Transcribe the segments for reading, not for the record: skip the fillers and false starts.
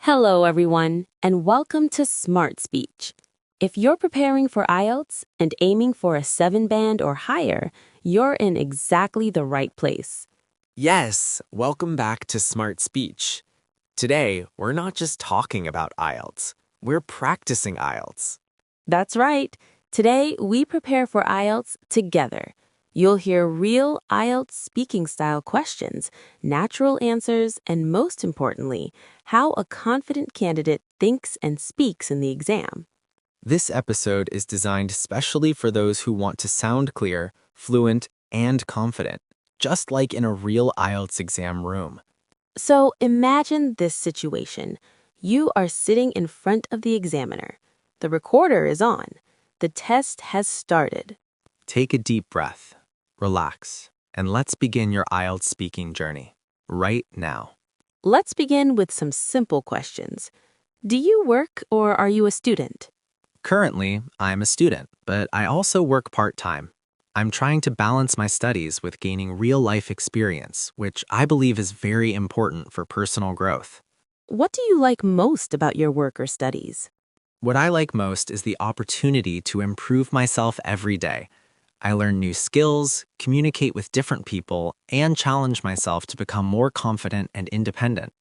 Hello, everyone, and welcome to Smart Speech. If you're preparing for IELTS and aiming for a 7 band or higher, you're in exactly the right place. Yes, welcome back to Smart Speech. Today, we're not just talking about IELTS, we're practicing IELTS. That's right. Today, we prepare for IELTS together. You'll hear real IELTS speaking style questions, natural answers, and most importantly, how a confident candidate thinks and speaks in the exam. This episode is designed specially for those who want to sound clear, fluent, and confident, just like in a real IELTS exam room. So imagine this situation. You are sitting in front of the examiner. The recorder is on. The test has started. Take a deep breath, relax, and let's begin your IELTS speaking journey right now. Let's begin with some simple questions. Do you work or are you a student? Currently, I'm a student, but I also work part-time. I'm trying to balance my studies with gaining real-life experience, which I believe is very important for personal growth. What do you like most about your work or studies? What I like most is the opportunity to improve myself every day. I learn new skills, communicate with different people, and challenge myself to become more confident and independent.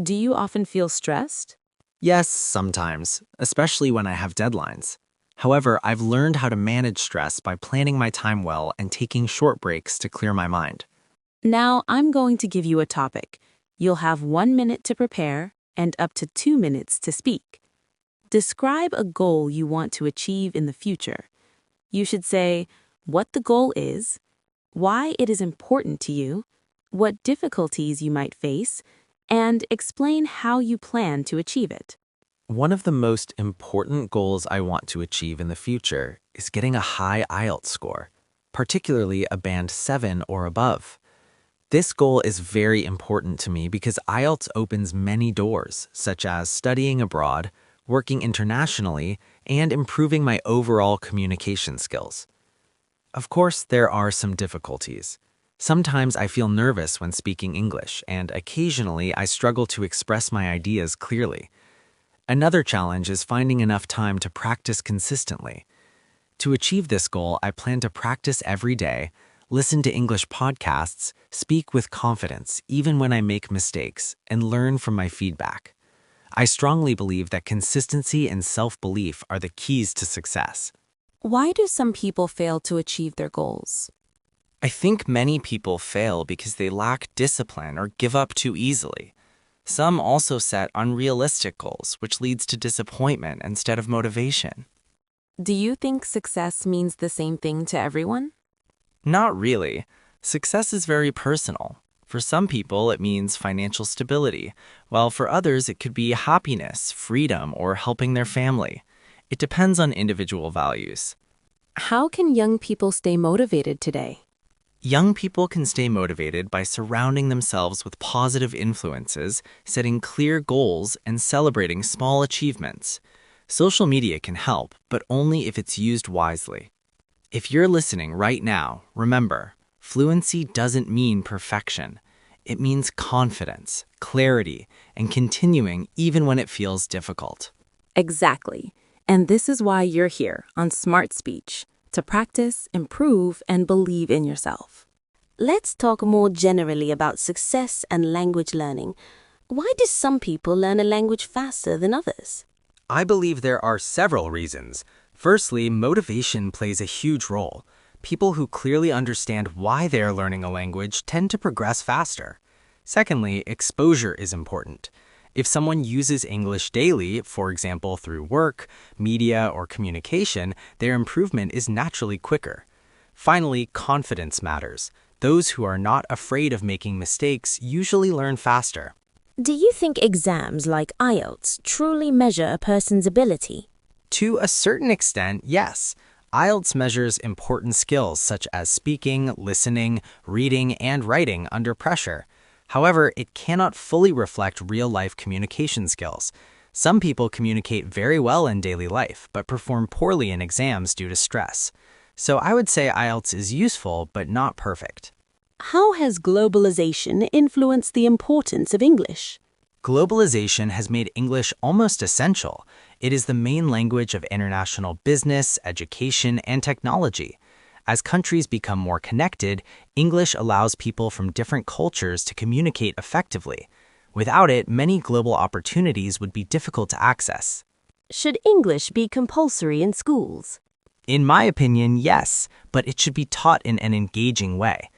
Do you often feel stressed? Yes, sometimes, especially when I have deadlines. However, I've learned how to manage stress by planning my time well and taking short breaks to clear my mind. Now, I'm going to give you a topic. You'll have 1 minute to prepare and up to 2 minutes to speak. Describe a goal you want to achieve in the future. You should say what the goal is, why it is important to you, what difficulties you might face, and explain how you plan to achieve it. One of the most important goals I want to achieve in the future is getting a high IELTS score, particularly a band 7 or above. This goal is very important to me because IELTS opens many doors, such as studying abroad, working internationally, and improving my overall communication skills. Of course, there are some difficulties. Sometimes I feel nervous when speaking English, and occasionally I struggle to express my ideas clearly. Another challenge is finding enough time to practice consistently. To achieve this goal, I plan to practice every day, listen to English podcasts, speak with confidence even when I make mistakes, and learn from my feedback. I strongly believe that consistency and self-belief are the keys to success. Why do some people fail to achieve their goals? I think many people fail because they lack discipline or give up too easily. Some also set unrealistic goals, which leads to disappointment instead of motivation. Do you think success means the same thing to everyone? Not really. Success is very personal. For some people, it means financial stability, while for others, it could be happiness, freedom, or helping their family. It depends on individual values. How can young people stay motivated today? Young people can stay motivated by surrounding themselves with positive influences, setting clear goals, and celebrating small achievements. Social media can help, but only if it's used wisely. If you're listening right now, remember, fluency doesn't mean perfection. It means confidence, clarity, and continuing even when it feels difficult. Exactly. And this is why you're here on Smart Speech, to practice, improve, and believe in yourself. Let's talk more generally about success and language learning. Why do some people learn a language faster than others? I believe there are several reasons. Firstly, motivation plays a huge role. People who clearly understand why they are learning a language tend to progress faster. Secondly, exposure is important. If someone uses English daily, for example through work, media, or communication, their improvement is naturally quicker. Finally, confidence matters. Those who are not afraid of making mistakes usually learn faster. Do you think exams like IELTS truly measure a person's ability? To a certain extent, yes. IELTS measures important skills such as speaking, listening, reading, and writing under pressure. However, it cannot fully reflect real-life communication skills. Some people communicate very well in daily life, but perform poorly in exams due to stress. So I would say IELTS is useful, but not perfect. How has globalization influenced the importance of English? Globalization has made English almost essential. It is the main language of international business, education, and technology. As countries become more connected, English allows people from different cultures to communicate effectively. Without it, many global opportunities would be difficult to access. Should English be compulsory in schools? In my opinion, yes, but it should be taught in an engaging way.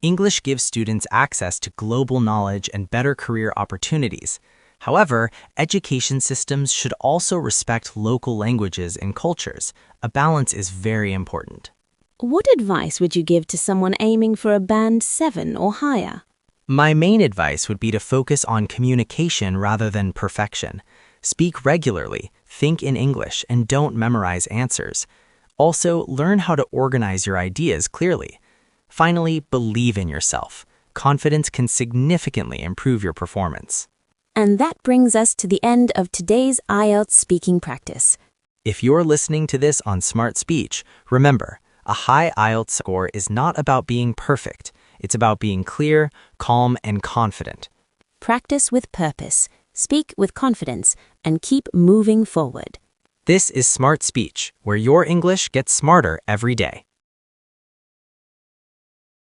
English gives students access to global knowledge and better career opportunities. However, education systems should also respect local languages and cultures. A balance is very important. What advice would you give to someone aiming for a band 7 or higher? My main advice would be to focus on communication rather than perfection. Speak regularly, think in English, and don't memorize answers. Also, learn how to organize your ideas clearly. Finally, believe in yourself. Confidence can significantly improve your performance. And that brings us to the end of today's IELTS speaking practice. If you're listening to this on Smart Speech, remember, a high IELTS score is not about being perfect. It's about being clear, calm, and confident. Practice with purpose, speak with confidence, and keep moving forward. This is Smart Speech, where your English gets smarter every day.